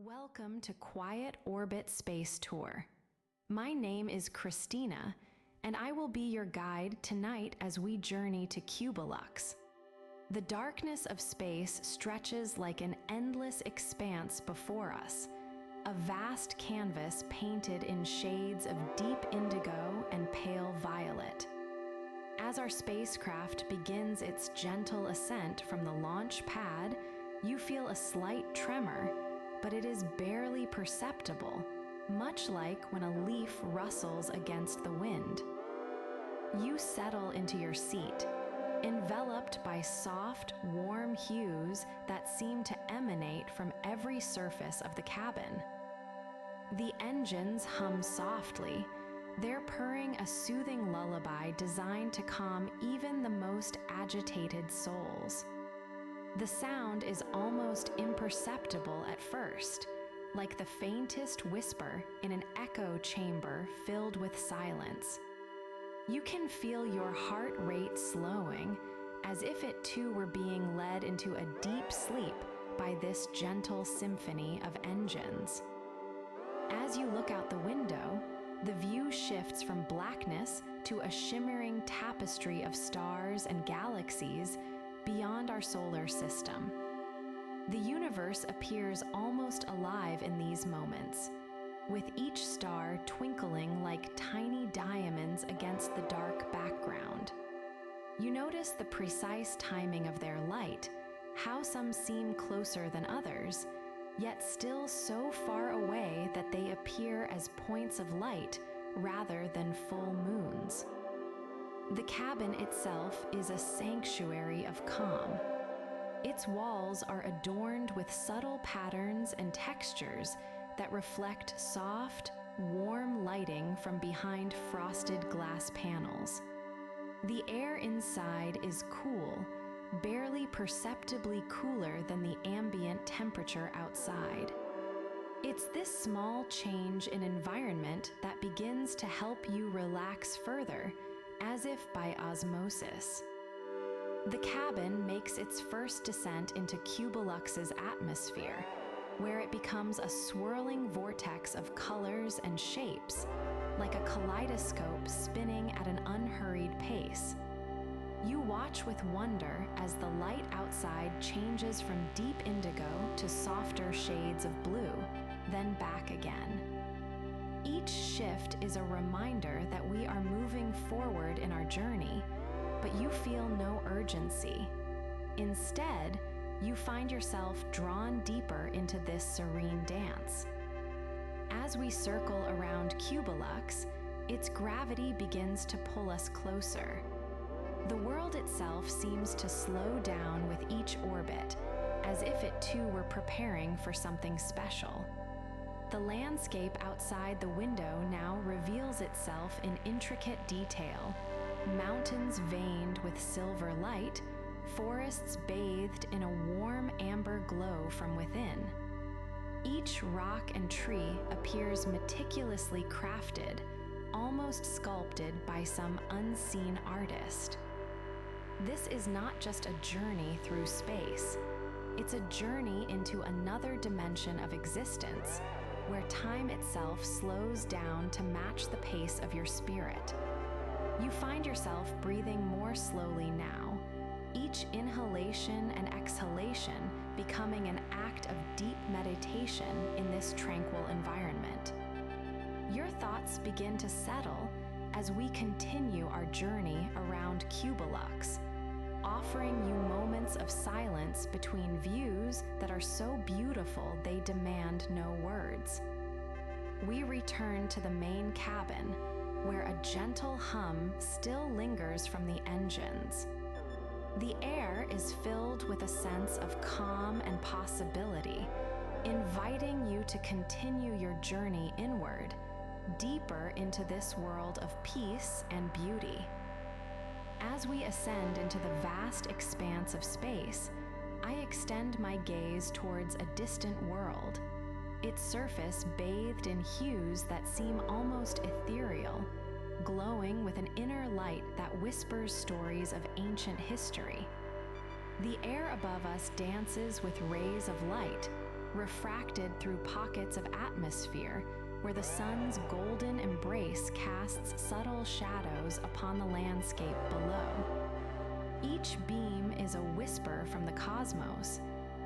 Welcome to Quiet Orbit Space Tour. My name is Christina, and I will be your guide tonight as we journey to Cubalux. The darkness of space stretches like an endless expanse before us, a vast canvas painted in shades of deep indigo and pale violet. As our spacecraft begins its gentle ascent from the launch pad, you feel a slight tremor, but it is barely perceptible, much like when a leaf rustles against the wind. You settle into your seat, enveloped by soft, warm hues that seem to emanate from every surface of the cabin. The engines hum softly, their purring a soothing lullaby designed to calm even the most agitated souls. The sound is almost imperceptible at first, like the faintest whisper in an echo chamber filled with silence. You can feel your heart rate slowing, as if it too were being led into a deep sleep by this gentle symphony of engines. As you look out the window, the view shifts from blackness to a shimmering tapestry of stars and galaxies beyond our solar system. The universe appears almost alive in these moments, with each star twinkling like tiny diamonds against the dark background. You notice the precise timing of their light, how some seem closer than others, yet still so far away that they appear as points of light rather than full moons. The cabin itself is a sanctuary of calm. Its walls are adorned with subtle patterns and textures that reflect soft, warm lighting from behind frosted glass panels. The air inside is cool, barely perceptibly cooler than the ambient temperature outside. It's this small change in environment that begins to help you relax further, as if by osmosis. The cabin makes its first descent into Cubulux's atmosphere, where it becomes a swirling vortex of colors and shapes, like a kaleidoscope spinning at an unhurried pace. You watch with wonder as the light outside changes from deep indigo to softer shades of blue, then back again. Each shift is a reminder that we are moving forward in our journey, but you feel no urgency. Instead, you find yourself drawn deeper into this serene dance. As we circle around Cubalux, its gravity begins to pull us closer. The world itself seems to slow down with each orbit, as if it too were preparing for something special. The landscape outside the window now reveals itself in intricate detail, mountains veined with silver light, forests bathed in a warm amber glow from within. Each rock and tree appears meticulously crafted, almost sculpted by some unseen artist. This is not just a journey through space. It's a journey into another dimension of existence, where time itself slows down to match the pace of your spirit. You find yourself breathing more slowly now, each inhalation and exhalation becoming an act of deep meditation in this tranquil environment. Your thoughts begin to settle as we continue our journey around Cubalux, offering you moments of silence between views that are so beautiful they demand no words. We return to the main cabin, where a gentle hum still lingers from the engines. The air is filled with a sense of calm and possibility, inviting you to continue your journey inward, deeper into this world of peace and beauty. As we ascend into the vast expanse of space, I extend my gaze towards a distant world, its surface bathed in hues that seem almost ethereal, glowing with an inner light that whispers stories of ancient history. The air above us dances with rays of light, refracted through pockets of atmosphere where the sun's golden embrace casts subtle shadows upon the landscape below. Each beam is a whisper from the cosmos,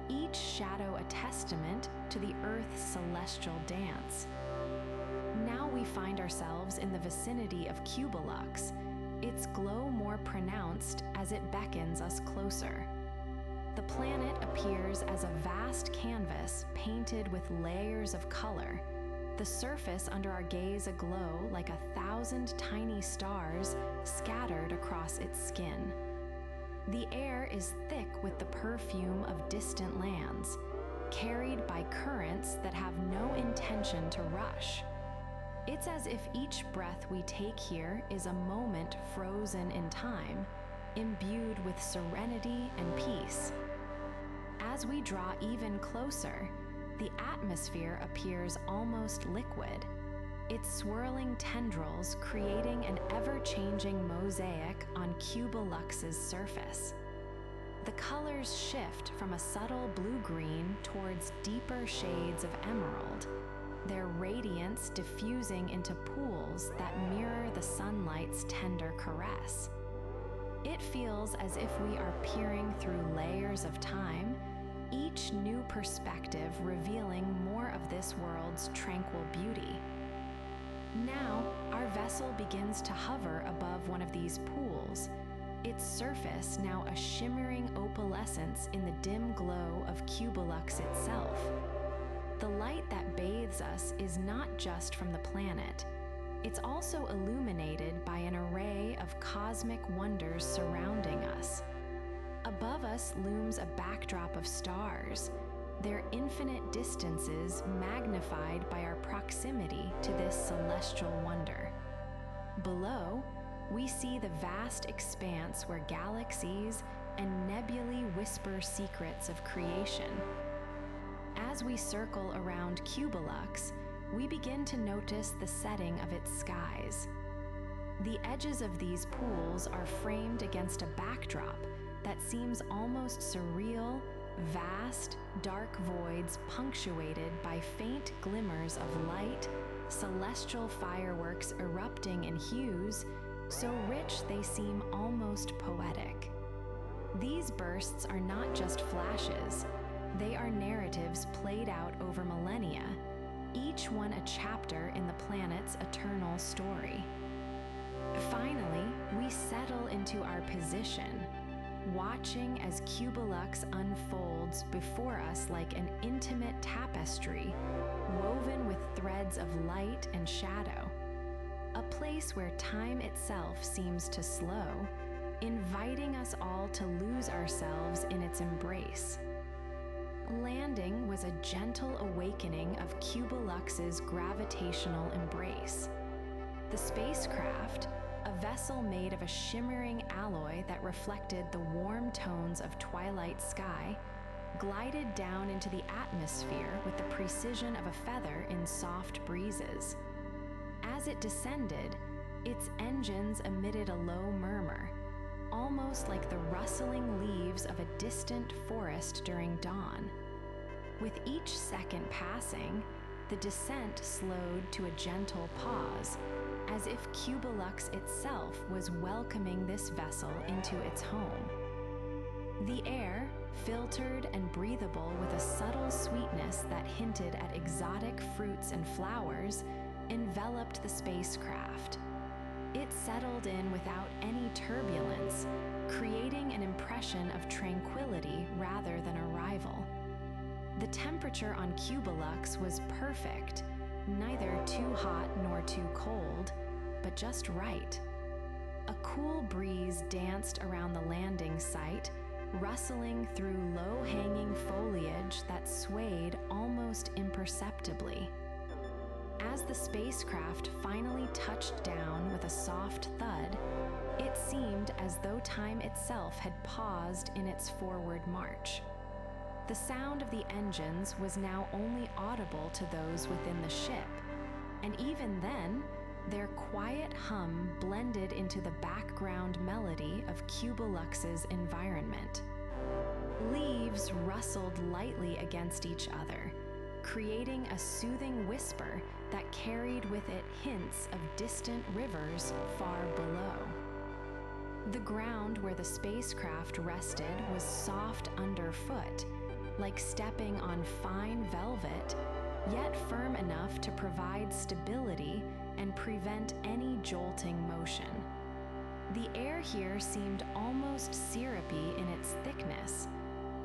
each shadow a testament to the Earth's celestial dance. Now we find ourselves in the vicinity of Cubalux, its glow more pronounced as it beckons us closer. The planet appears as a vast canvas painted with layers of color, the surface under our gaze aglow like 1,000 tiny stars scattered across its skin. The air is thick with the perfume of distant lands, carried by currents that have no intention to rush. It's as if each breath we take here is a moment frozen in time, imbued with serenity and peace. As we draw even closer, the atmosphere appears almost liquid, its swirling tendrils creating an ever-changing mosaic on Cubalux's surface. The colors shift from a subtle blue-green towards deeper shades of emerald, their radiance diffusing into pools that mirror the sunlight's tender caress. It feels as if we are peering through layers of time, each new perspective revealing more of this world's tranquil beauty. Now, our vessel begins to hover above one of these pools, its surface now a shimmering opalescence in the dim glow of Cubalux itself. The light that bathes us is not just from the planet. It's also illuminated by an array of cosmic wonders surrounding us. Above us looms a backdrop of stars, their infinite distances magnified by our proximity to this celestial wonder. Below, we see the vast expanse where galaxies and nebulae whisper secrets of creation. As we circle around Cubalux, we begin to notice the setting of its skies. The edges of these pools are framed against a backdrop that seems almost surreal, vast, dark voids punctuated by faint glimmers of light, celestial fireworks erupting in hues so rich they seem almost poetic. These bursts are not just flashes, they are narratives played out over millennia, each one a chapter in the planet's eternal story. Finally, we settle into our position, watching as Cubalux unfolds before us like an intimate tapestry, woven with threads of light and shadow. A place where time itself seems to slow, inviting us all to lose ourselves in its embrace. Landing was a gentle awakening of Cubalux's gravitational embrace. The spacecraft, a vessel made of a shimmering alloy that reflected the warm tones of twilight sky, glided down into the atmosphere with the precision of a feather in soft breezes. As it descended, its engines emitted a low murmur, almost like the rustling leaves of a distant forest during dawn. With each second passing, the descent slowed to a gentle pause, as if Cubalux itself was welcoming this vessel into its home. The air, filtered and breathable with a subtle sweetness that hinted at exotic fruits and flowers, enveloped the spacecraft. It settled in without any turbulence, creating an impression of tranquility rather than arrival. The temperature on Cubalux was perfect, neither too hot nor too cold, but just right. A cool breeze danced around the landing site, rustling through low-hanging foliage that swayed almost imperceptibly. As the spacecraft finally touched down with a soft thud, it seemed as though time itself had paused in its forward march. The sound of the engines was now only audible to those within the ship, and even then, their quiet hum blended into the background melody of Cubalux's environment. Leaves rustled lightly against each other, creating a soothing whisper that carried with it hints of distant rivers far below. The ground where the spacecraft rested was soft underfoot, like stepping on fine velvet, yet firm enough to provide stability and prevent any jolting motion. The air here seemed almost syrupy in its thickness,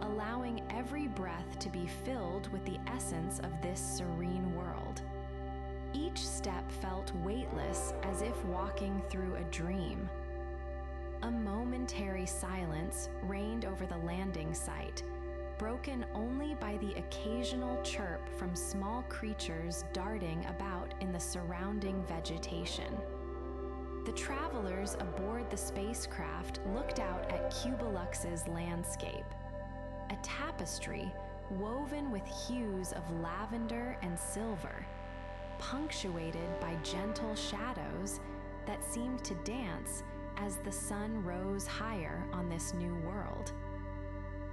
allowing every breath to be filled with the essence of this serene world. Each step felt weightless, as if walking through a dream. A momentary silence reigned over the landing site, broken only by the occasional chirp from small creatures darting about in the surrounding vegetation. The travelers aboard the spacecraft looked out at Cubulux's landscape, a tapestry woven with hues of lavender and silver, punctuated by gentle shadows that seemed to dance as the sun rose higher on this new world.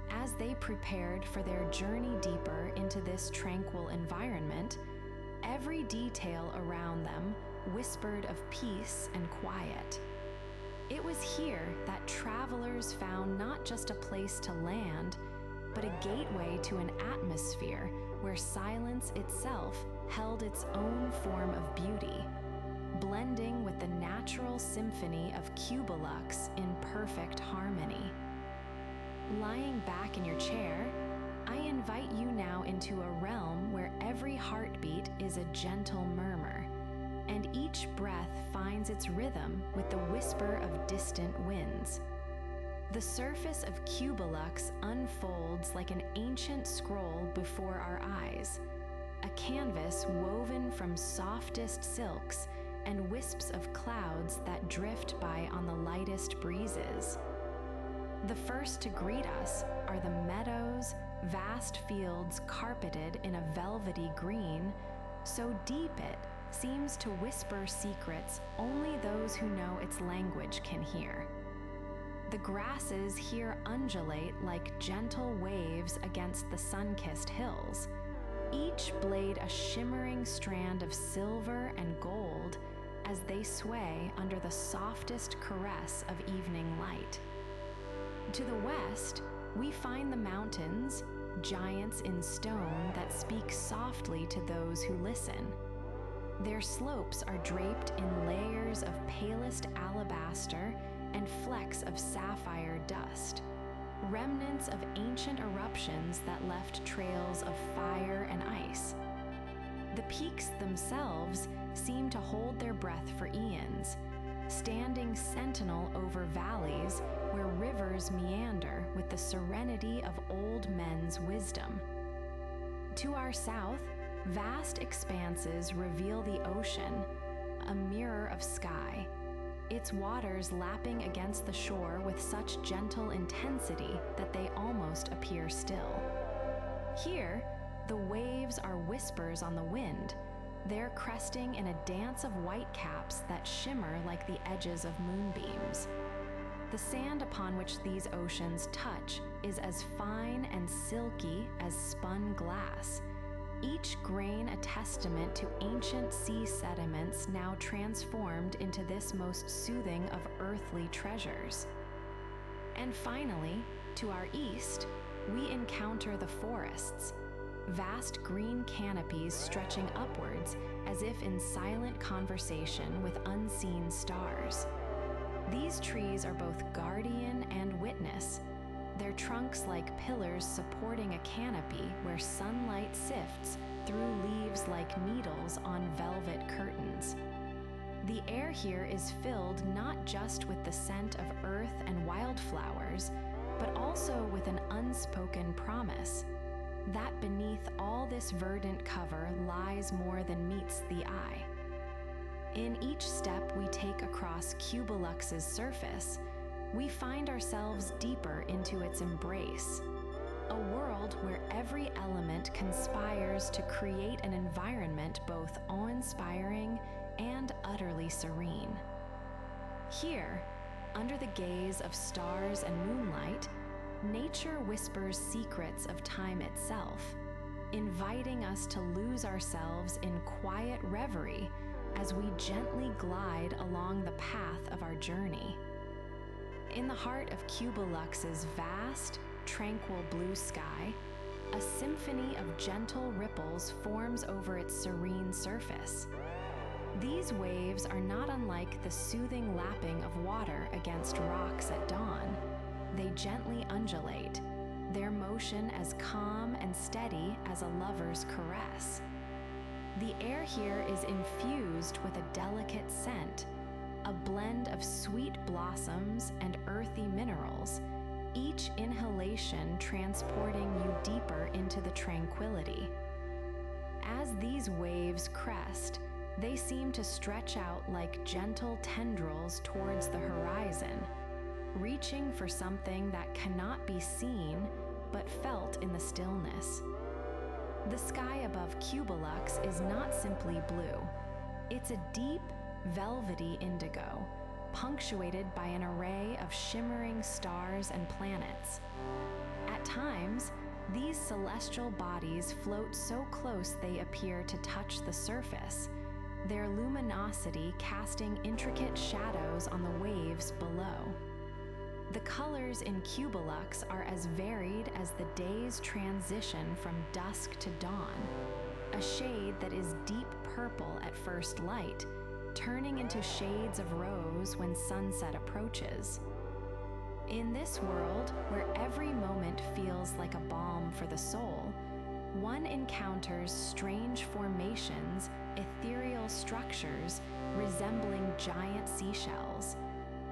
As they prepared for their journey deeper into this tranquil environment, every detail around them whispered of peace and quiet. It was here that travelers found not just a place to land, but a gateway to an atmosphere where silence itself held its own form of beauty, blending with the natural symphony of Cubalux in perfect harmony. Lying back in your chair, I invite you now into a realm where every heartbeat is a gentle murmur, and each breath finds its rhythm with the whisper of distant winds. The surface of Cubalux unfolds like an ancient scroll before our eyes, a canvas woven from softest silks and wisps of clouds that drift by on the lightest breezes. The first to greet us are the meadows, vast fields carpeted in a velvety green, so deep it seems to whisper secrets only those who know its language can hear. The grasses here undulate like gentle waves against the sun-kissed hills, each blade a shimmering strand of silver and gold as they sway under the softest caress of evening light. To the west, we find the mountains, giants in stone that speak softly to those who listen. Their slopes are draped in layers of palest alabaster and flecks of sapphire dust, remnants of ancient eruptions that left trails of fire and ice. The peaks themselves seem to hold their breath for eons, standing sentinel over valleys where rivers meander with the serenity of old men's wisdom. To our south, vast expanses reveal the ocean, a mirror of sky, its waters lapping against the shore with such gentle intensity that they almost appear still. Here, the waves are whispers on the wind, their cresting in a dance of whitecaps that shimmer like the edges of moonbeams. The sand upon which these oceans touch is as fine and silky as spun glass, each grain a testament to ancient sea sediments now transformed into this most soothing of earthly treasures. And finally, to our east, we encounter the forests, vast green canopies stretching upwards as if in silent conversation with unseen stars. These trees are both guardian and witness, their trunks like pillars supporting a canopy where sunlight sifts through leaves like needles on velvet curtains. The air here is filled not just with the scent of earth and wildflowers, but also with an unspoken promise that beneath all this verdant cover lies more than meets the eye. In each step we take across Cubulux's surface, we find ourselves deeper into its embrace, a world where every element conspires to create an environment both awe-inspiring and utterly serene. Here, under the gaze of stars and moonlight, nature whispers secrets of time itself, inviting us to lose ourselves in quiet reverie as we gently glide along the path of our journey. In the heart of Cubulux's vast, tranquil blue sky, a symphony of gentle ripples forms over its serene surface. These waves are not unlike the soothing lapping of water against rocks at dawn. They gently undulate, their motion as calm and steady as a lover's caress. The air here is infused with a delicate scent, a blend of sweet blossoms and earthy minerals, each inhalation transporting you deeper into the tranquility. As these waves crest, they seem to stretch out like gentle tendrils towards the horizon, reaching for something that cannot be seen but felt in the stillness. The sky above Cubalux is not simply blue. It's a deep, velvety indigo, punctuated by an array of shimmering stars and planets. At times, these celestial bodies float so close they appear to touch the surface, their luminosity casting intricate shadows on the waves below. The colors in Cubalux are as varied as the day's transition from dusk to dawn, a shade that is deep purple at first light, turning into shades of rose when sunset approaches. In this world, where every moment feels like a balm for the soul, one encounters strange formations, ethereal structures resembling giant seashells,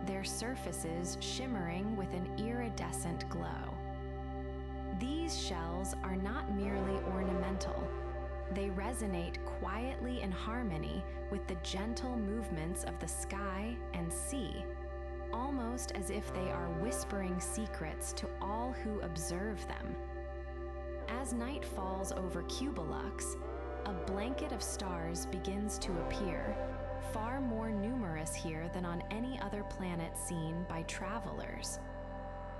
their surfaces shimmering with an iridescent glow. These shells are not merely ornamental. They resonate quietly in harmony with the gentle movements of the sky and sea, almost as if they are whispering secrets to all who observe them. As night falls over Cubalux, a blanket of stars begins to appear, far more numerous here than on any other planet seen by travelers.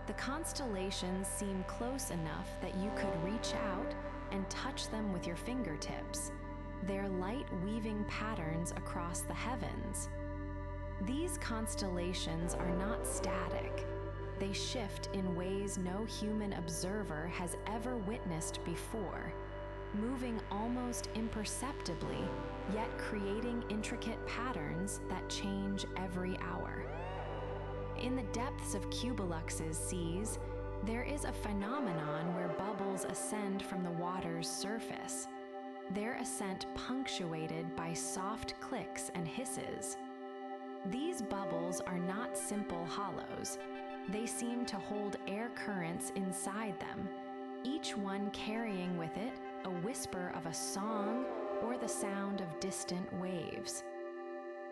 The constellations seem close enough that you could reach out and touch them with your fingertips, their light weaving patterns across the heavens. These constellations are not static. They shift in ways no human observer has ever witnessed before, moving almost imperceptibly, yet creating intricate patterns that change every hour. In the depths of Cubulux's seas, there is a phenomenon where bubbles ascend from the water's surface, their ascent punctuated by soft clicks and hisses. These bubbles are not simple hollows. They seem to hold air currents inside them, each one carrying with it a whisper of a song or the sound of distant waves.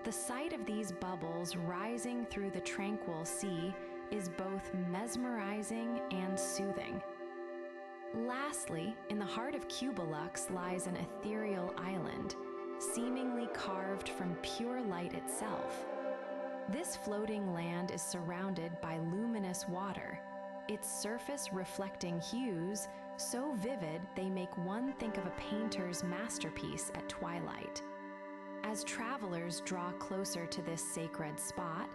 The sight of these bubbles rising through the tranquil sea is both mesmerizing and soothing. Lastly, in the heart of Cubalux lies an ethereal island, seemingly carved from pure light itself. This floating land is surrounded by luminous water, its surface reflecting hues so vivid they make one think of a painter's masterpiece at twilight. As travelers draw closer to this sacred spot,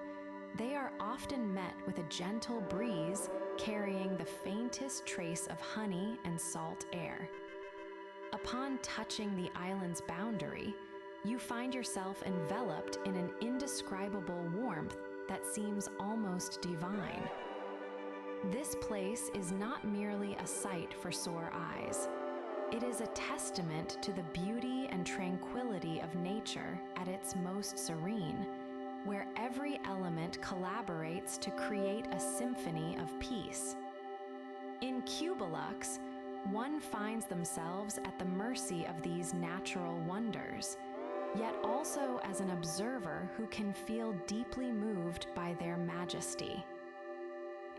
they are often met with a gentle breeze carrying the faintest trace of honey and salt air. Upon touching the island's boundary, you find yourself enveloped in an indescribable warmth that seems almost divine. This place is not merely a sight for sore eyes. It is a testament to the beauty and tranquility of nature at its most serene, where every element collaborates to create a symphony of peace. In Cubalux, one finds themselves at the mercy of these natural wonders, yet also as an observer who can feel deeply moved by their majesty.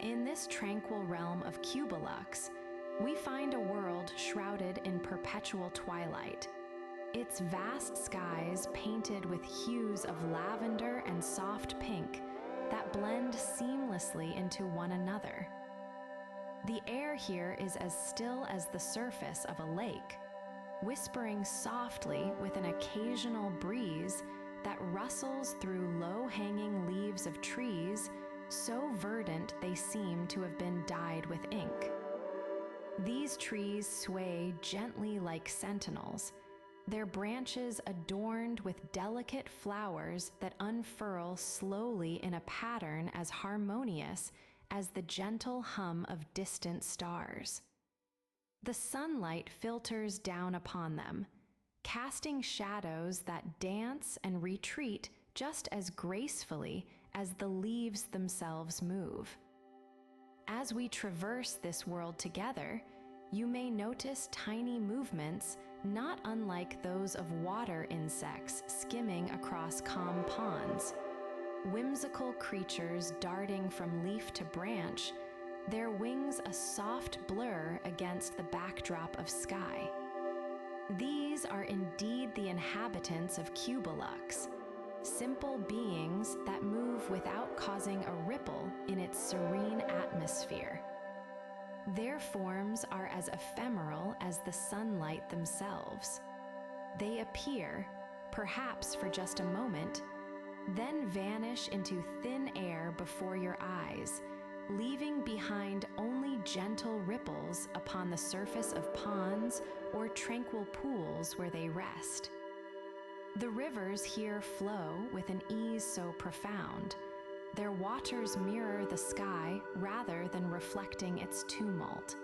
In this tranquil realm of Cubalux, we find a world shrouded in perpetual twilight, its vast skies painted with hues of lavender and soft pink that blend seamlessly into one another. The air here is as still as the surface of a lake, whispering softly with an occasional breeze that rustles through low-hanging leaves of trees so verdant they seem to have been dyed with ink. These trees sway gently like sentinels, their branches adorned with delicate flowers that unfurl slowly in a pattern as harmonious as the gentle hum of distant stars. The sunlight filters down upon them, casting shadows that dance and retreat just as gracefully as the leaves themselves move. As we traverse this world together, you may notice tiny movements not unlike those of water insects skimming across calm ponds, whimsical creatures darting from leaf to branch, their wings a soft blur against the backdrop of sky. These are indeed the inhabitants of Cubalux, simple beings that move without causing a ripple in its serene atmosphere. Their forms are as ephemeral as the sunlight themselves. They appear, perhaps for just a moment, then vanish into thin air before your eyes, leaving behind only gentle ripples upon the surface of ponds or tranquil pools where they rest. The rivers here flow with an ease so profound. Their waters mirror the sky rather than reflecting its tumult.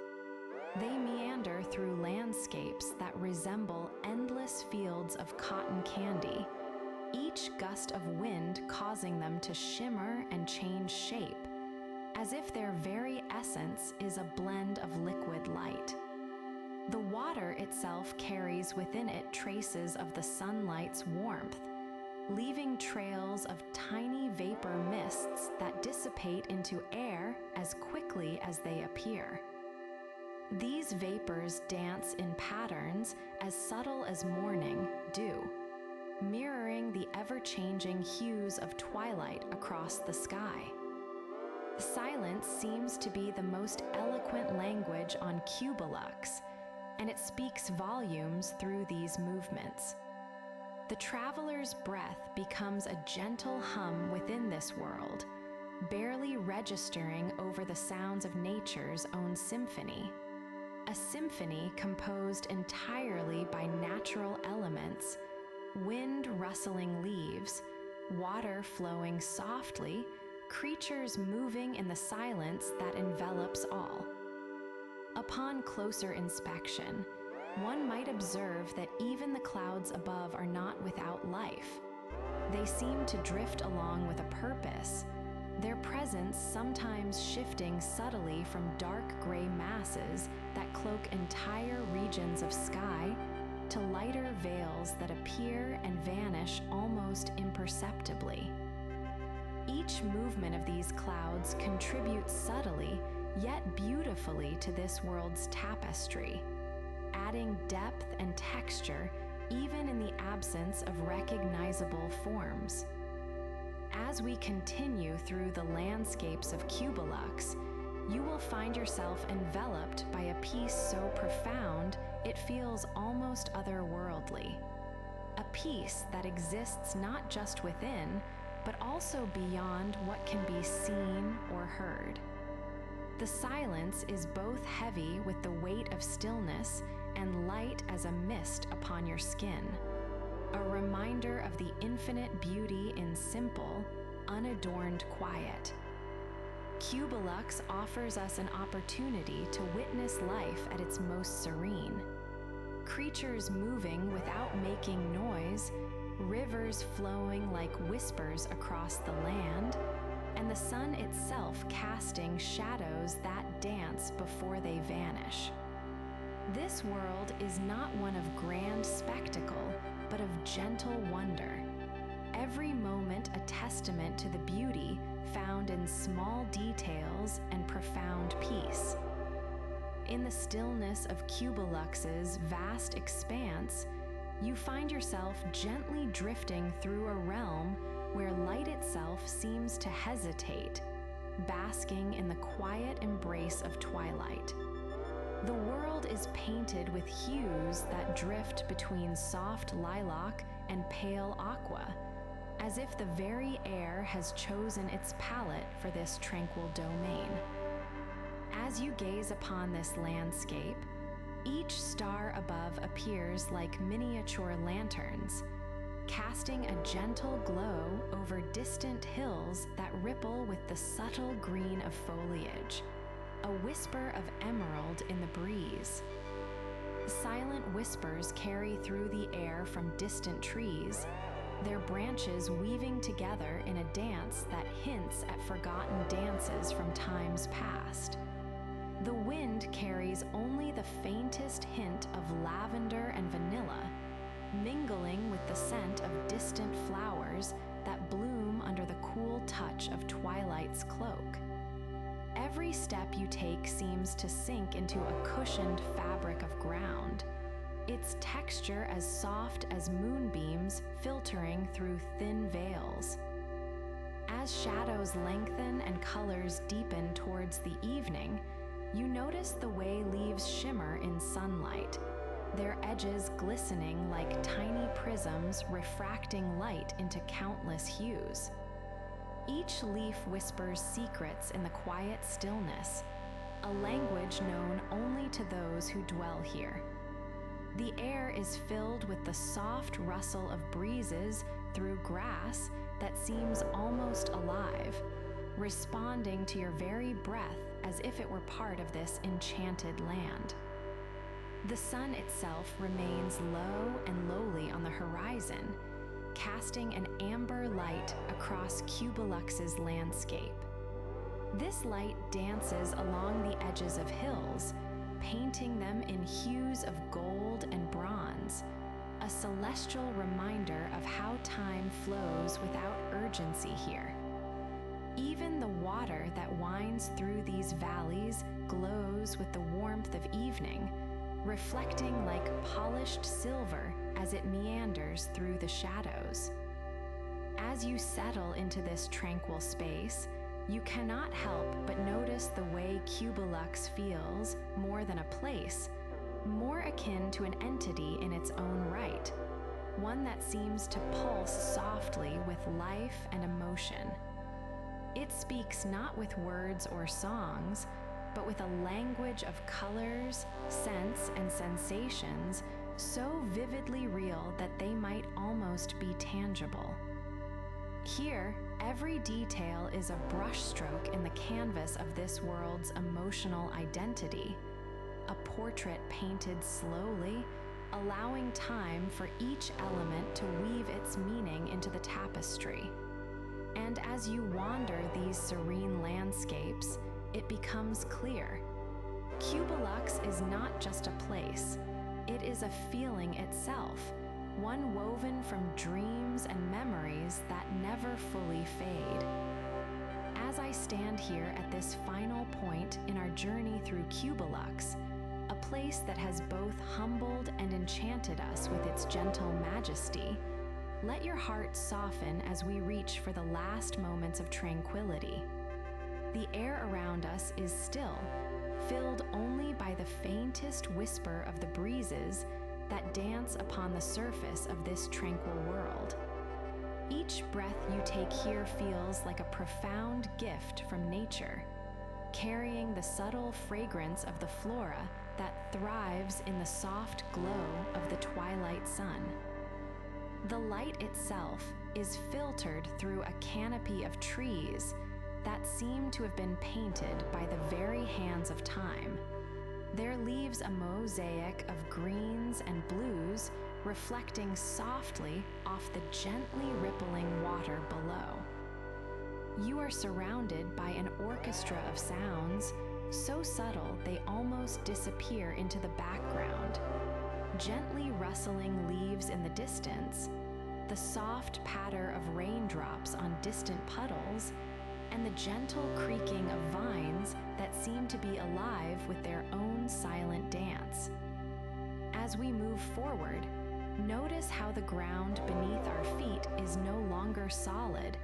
They meander through landscapes that resemble endless fields of cotton candy, each gust of wind causing them to shimmer and change shape, as if their very essence is a blend of liquid light. The water itself carries within it traces of the sunlight's warmth, leaving trails of tiny vapor mists that dissipate into air as quickly as they appear. These vapors dance in patterns as subtle as morning dew, mirroring the ever-changing hues of twilight across the sky. Silence seems to be the most eloquent language on Cubalux, and it speaks volumes through these movements. The traveler's breath becomes a gentle hum within this world, barely registering over the sounds of nature's own symphony. A symphony composed entirely by natural elements, wind rustling leaves, water flowing softly, creatures moving in the silence that envelops all. Upon closer inspection, one might observe that even the clouds above are not without life. They seem to drift along with a purpose, their presence sometimes shifting subtly from dark gray masses that cloak entire regions of sky to lighter veils that appear and vanish almost imperceptibly. Each movement of these clouds contributes subtly yet beautifully to this world's tapestry, adding depth and texture even in the absence of recognizable forms. As we continue through the landscapes of Cubalux, you will find yourself enveloped by a peace so profound it feels almost otherworldly. A peace that exists not just within, but also beyond what can be seen or heard. The silence is both heavy with the weight of stillness and light as a mist upon your skin, a reminder of the infinite beauty in simple, unadorned quiet. Cubalux offers us an opportunity to witness life at its most serene. Creatures moving without making noise, rivers flowing like whispers across the land, and the sun itself casting shadows that dance before they vanish. This world is not one of grand spectacle, but of gentle wonder. Every moment a testament to the beauty found in small details and profound peace. In the stillness of Cubalux's vast expanse, you find yourself gently drifting through a realm where light itself seems to hesitate, basking in the quiet embrace of twilight. The world is painted with hues that drift between soft lilac and pale aqua, as if the very air has chosen its palette for this tranquil domain. As you gaze upon this landscape, each star above appears like miniature lanterns, casting a gentle glow over distant hills that ripple with the subtle green of foliage, a whisper of emerald in the breeze. Silent whispers carry through the air from distant trees, their branches weaving together in a dance that hints at forgotten dances from times past. The wind carries only the faintest hint of lavender and vanilla, mingling with the scent of distant flowers that bloom under the cool touch of twilight's cloak. Every step you take seems to sink into a cushioned fabric of ground, its texture as soft as moonbeams filtering through thin veils. As shadows lengthen and colors deepen towards the evening, you notice the way leaves shimmer in sunlight, their edges glistening like tiny prisms refracting light into countless hues. Each leaf whispers secrets in the quiet stillness, a language known only to those who dwell here. The air is filled with the soft rustle of breezes through grass that seems almost alive, responding to your very breath as if it were part of this enchanted land. The sun itself remains low and lowly on the horizon, casting an amber light across Cubulux's landscape. This light dances along the edges of hills, painting them in hues of gold and bronze, a celestial reminder of how time flows without urgency here. Even the water that winds through these valleys glows with the warmth of evening, reflecting like polished silver as it meanders through the shadows. As you settle into this tranquil space, you cannot help but notice the way Cubalux feels more than a place, more akin to an entity in its own right, one that seems to pulse softly with life and emotion. It speaks not with words or songs, but with a language of colors, scents, and sensations so vividly real that they might almost be tangible. Here, every detail is a brushstroke in the canvas of this world's emotional identity, a portrait painted slowly, allowing time for each element to weave its meaning into the tapestry. And as you wander these serene landscapes, it becomes clear. Cubalux is not just a place, it is a feeling itself, one woven from dreams and memories that never fully fade. As I stand here at this final point in our journey through Cubalux, a place that has both humbled and enchanted us with its gentle majesty, let your heart soften as we reach for the last moments of tranquility. The air around us is still, filled only by the faintest whisper of the breezes that dance upon the surface of this tranquil world. Each breath you take here feels like a profound gift from nature, carrying the subtle fragrance of the flora that thrives in the soft glow of the twilight sun. The light itself is filtered through a canopy of trees that seem to have been painted by the very hands of time, their leaves a mosaic of greens and blues reflecting softly off the gently rippling water below. You are surrounded by an orchestra of sounds, so subtle they almost disappear into the background. Gently rustling leaves in the distance, the soft patter of raindrops on distant puddles, and the gentle creaking of vines that seem to be alive with their own silent dance. As we move forward, notice how the ground beneath our feet is no longer solid,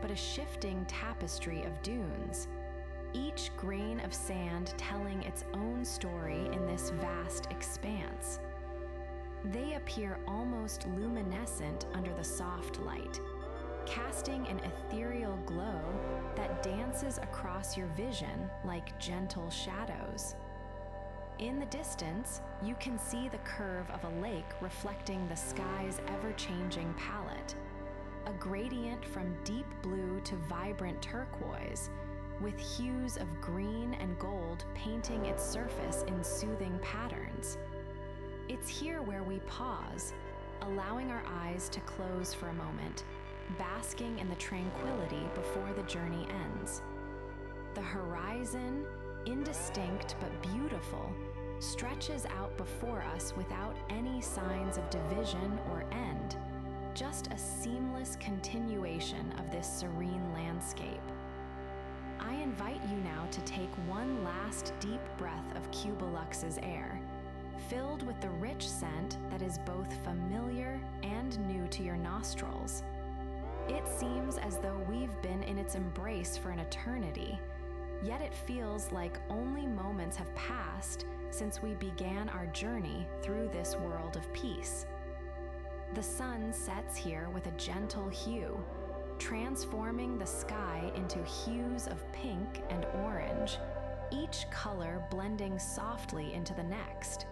but a shifting tapestry of dunes, each grain of sand telling its own story in this vast expanse. They appear almost luminescent under the soft light, casting an ethereal glow that dances across your vision like gentle shadows. In the distance, you can see the curve of a lake reflecting the sky's ever-changing palette, a gradient from deep blue to vibrant turquoise, with hues of green and gold painting its surface in soothing patterns. It's here where we pause, allowing our eyes to close for a moment, basking in the tranquility before the journey ends. The horizon, indistinct but beautiful, stretches out before us without any signs of division or end, just a seamless continuation of this serene landscape. I invite you now to take one last deep breath of Cubulux's air, filled with the rich scent that is both familiar and new to your nostrils. It seems as though we've been in its embrace for an eternity, yet it feels like only moments have passed since we began our journey through this world of peace. The sun sets here with a gentle hue, transforming the sky into hues of pink and orange, each color blending softly into the next.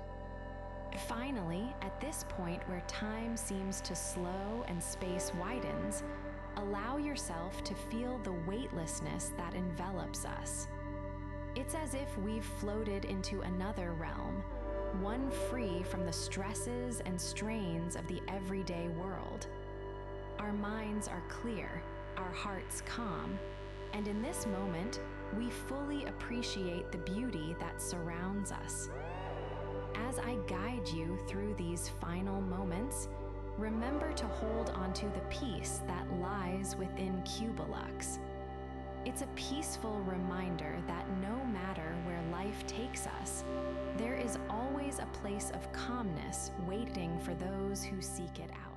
Finally, at this point where time seems to slow and space widens, allow yourself to feel the weightlessness that envelops us. It's as if we've floated into another realm, one free from the stresses and strains of the everyday world. Our minds are clear, our hearts calm, and in this moment, we fully appreciate the beauty that surrounds us. As I guide you through these final moments, remember to hold onto the peace that lies within Cubalux. It's a peaceful reminder that no matter where life takes us, there is always a place of calmness waiting for those who seek it out.